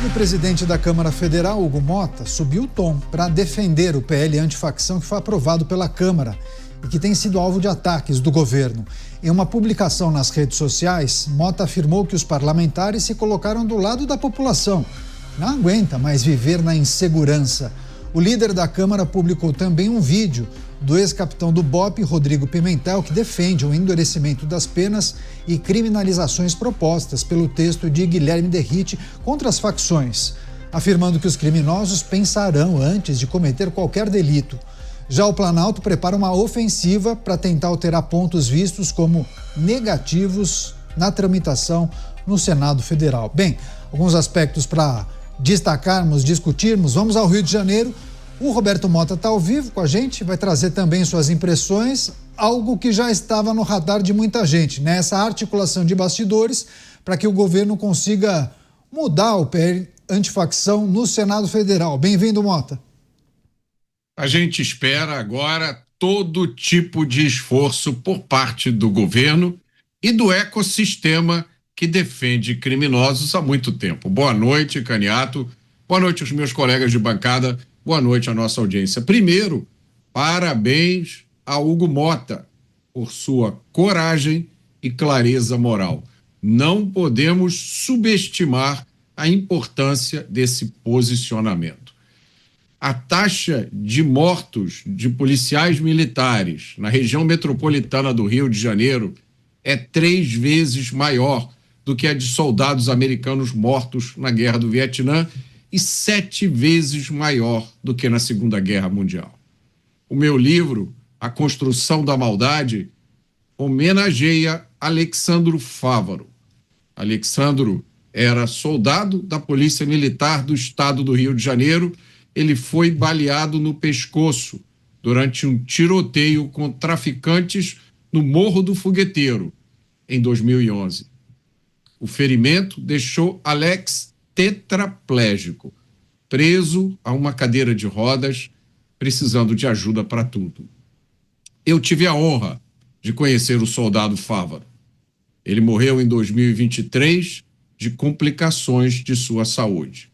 E o presidente da Câmara Federal, Hugo Mota, subiu o tom para defender o PL antifacção que foi aprovado pela Câmara e que tem sido alvo de ataques do governo. Em uma publicação nas redes sociais, Mota afirmou que os parlamentares se colocaram do lado da população. Não aguenta mais viver na insegurança. O líder da Câmara publicou também um vídeo do ex-capitão do BOPE, Rodrigo Pimentel, que defende o endurecimento das penas e criminalizações propostas pelo texto de Guilherme Derrite contra as facções, afirmando que os criminosos pensarão antes de cometer qualquer delito. Já o Planalto prepara uma ofensiva para tentar alterar pontos vistos como negativos na tramitação no Senado Federal. Bem, alguns aspectos para destacarmos, discutirmos. Vamos ao Rio de Janeiro. O Roberto Mota está ao vivo com a gente, vai trazer também suas impressões, algo que já estava no radar de muita gente, né? Essa articulação de bastidores para que o governo consiga mudar o PL antifacção no Senado Federal. Bem-vindo, Mota. A gente espera agora todo tipo de esforço por parte do governo e do ecossistema que defende criminosos há muito tempo. Boa noite, Caniato. Boa noite aos meus colegas de bancada. Boa noite à nossa audiência. Primeiro, parabéns a Hugo Mota por sua coragem e clareza moral. Não podemos subestimar a importância desse posicionamento. A taxa de mortos de policiais militares na região metropolitana do Rio de Janeiro é 3 vezes maior do que a de soldados americanos mortos na Guerra do Vietnã e 7 vezes maior do que na Segunda Guerra Mundial. O meu livro, A Construção da Maldade, homenageia Alexandro Fávaro. Alexandro era soldado da Polícia Militar do Estado do Rio de Janeiro. Ele foi baleado no pescoço durante um tiroteio com traficantes no Morro do Fogueteiro, em 2011. O ferimento deixou Alex tetraplégico, preso a uma cadeira de rodas, precisando de ajuda para tudo. Eu tive a honra de conhecer o soldado Fávaro. Ele morreu em 2023 de complicações de sua saúde.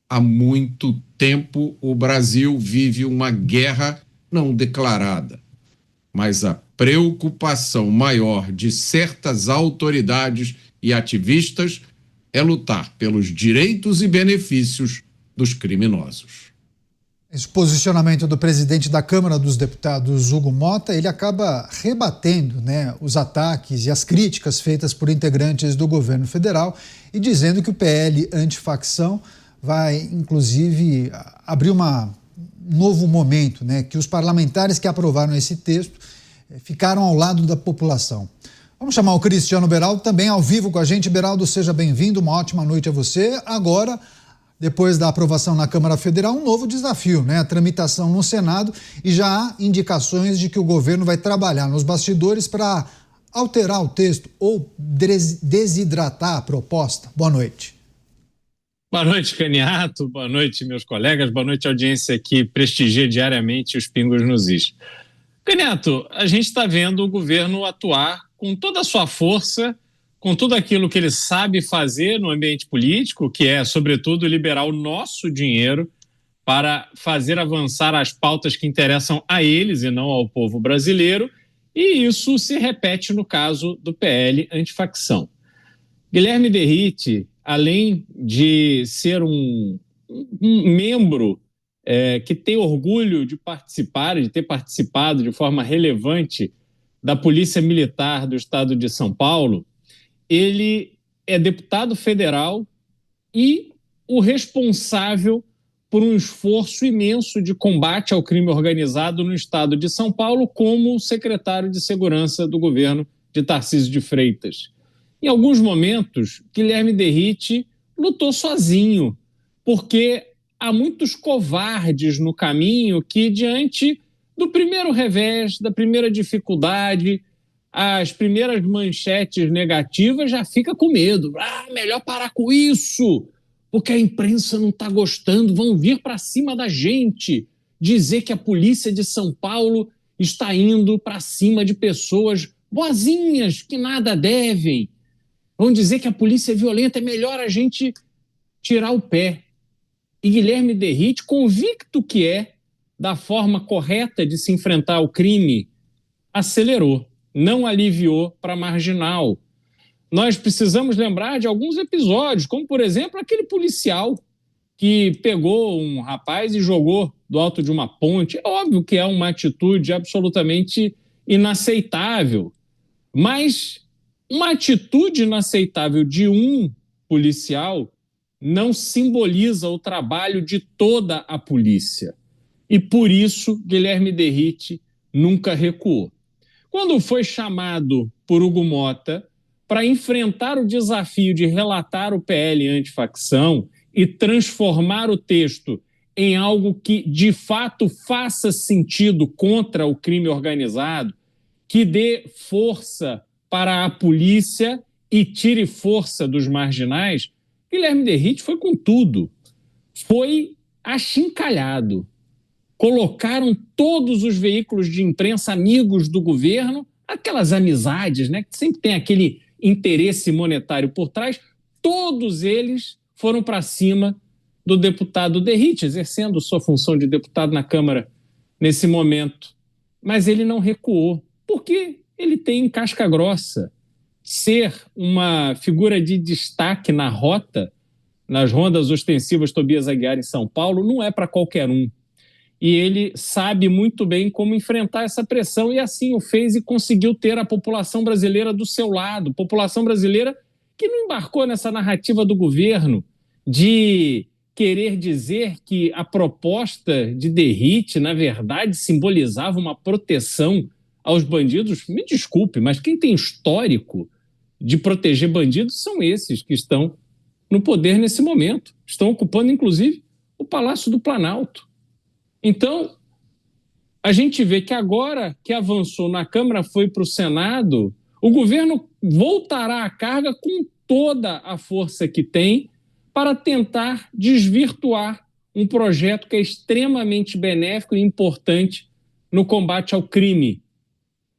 Há muito tempo o Brasil vive uma guerra não declarada, mas a preocupação maior de certas autoridades e ativistas é lutar pelos direitos e benefícios dos criminosos. Esse posicionamento do presidente da Câmara dos Deputados, Hugo Mota, ele acaba rebatendo, né, os ataques e as críticas feitas por integrantes do governo federal e dizendo que o PL antifacção vai, inclusive, abrir um novo momento, né, que os parlamentares que aprovaram esse texto ficaram ao lado da população. Vamos chamar o Cristiano Beraldo, também ao vivo com a gente. Beraldo, seja bem-vindo, uma ótima noite a você. Agora, depois da aprovação na Câmara Federal, um novo desafio, né? A tramitação no Senado, e já há indicações de que o governo vai trabalhar nos bastidores para alterar o texto ou desidratar a proposta. Boa noite. Boa noite, Caniato. Boa noite, meus colegas. Boa noite, audiência que prestigia diariamente os Pingos nos Is. Caniato, a gente está vendo o governo atuar com toda a sua força, com tudo aquilo que ele sabe fazer no ambiente político, que é, sobretudo, liberar o nosso dinheiro para fazer avançar as pautas que interessam a eles e não ao povo brasileiro, e isso se repete no caso do PL antifacção. Guilherme Derrite, além de ser um membro que tem orgulho de participar, de ter participado de forma relevante da Polícia Militar do Estado de São Paulo, ele é deputado federal e o responsável por um esforço imenso de combate ao crime organizado no Estado de São Paulo como secretário de Segurança do governo de Tarcísio de Freitas. Em alguns momentos, Guilherme Derrite lutou sozinho, porque há muitos covardes no caminho que, diante do primeiro revés, da primeira dificuldade, as primeiras manchetes negativas, já fica com medo. Melhor parar com isso, porque a imprensa não está gostando, vão vir para cima da gente, dizer que a polícia de São Paulo está indo para cima de pessoas boazinhas, que nada devem. Vão dizer que a polícia é violenta, é melhor a gente tirar o pé. E Guilherme Derrite, convicto que é da forma correta de se enfrentar o crime, acelerou, não aliviou para marginal. Nós precisamos lembrar de alguns episódios, como, por exemplo, aquele policial que pegou um rapaz e jogou do alto de uma ponte. É óbvio que é uma atitude absolutamente inaceitável, mas uma atitude inaceitável de um policial não simboliza o trabalho de toda a polícia. E por isso Guilherme Derrite nunca recuou. Quando foi chamado por Hugo Mota para enfrentar o desafio de relatar o PL antifacção e transformar o texto em algo que de fato faça sentido contra o crime organizado, que dê força para a polícia e tire força dos marginais, Guilherme Derrite foi com tudo. Foi achincalhado. Colocaram todos os veículos de imprensa amigos do governo, aquelas amizades, né, que sempre tem aquele interesse monetário por trás, todos eles foram para cima do deputado Derrite, exercendo sua função de deputado na Câmara nesse momento. Mas ele não recuou, porque ele tem casca grossa. Ser uma figura de destaque na rota, nas rondas ostensivas Tobias Aguiar em São Paulo, não é para qualquer um. E ele sabe muito bem como enfrentar essa pressão, e assim o fez e conseguiu ter a população brasileira do seu lado, população brasileira que não embarcou nessa narrativa do governo de querer dizer que a proposta de Derrite, na verdade, simbolizava uma proteção aos bandidos. Me desculpe, mas quem tem histórico de proteger bandidos são esses que estão no poder nesse momento. Estão ocupando, inclusive, o Palácio do Planalto. Então, a gente vê que agora que avançou na Câmara, foi para o Senado, o governo voltará à carga com toda a força que tem para tentar desvirtuar um projeto que é extremamente benéfico e importante no combate ao crime.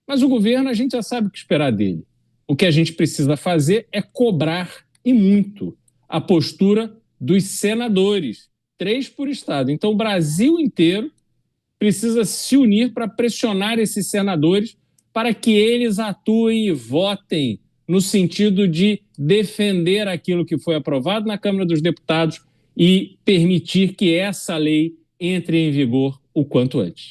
Mas o governo, a gente já sabe o que esperar dele. O que a gente precisa fazer é cobrar, e muito, a postura dos senadores, 3 por estado. Então, o Brasil inteiro precisa se unir para pressionar esses senadores para que eles atuem e votem no sentido de defender aquilo que foi aprovado na Câmara dos Deputados e permitir que essa lei entre em vigor o quanto antes.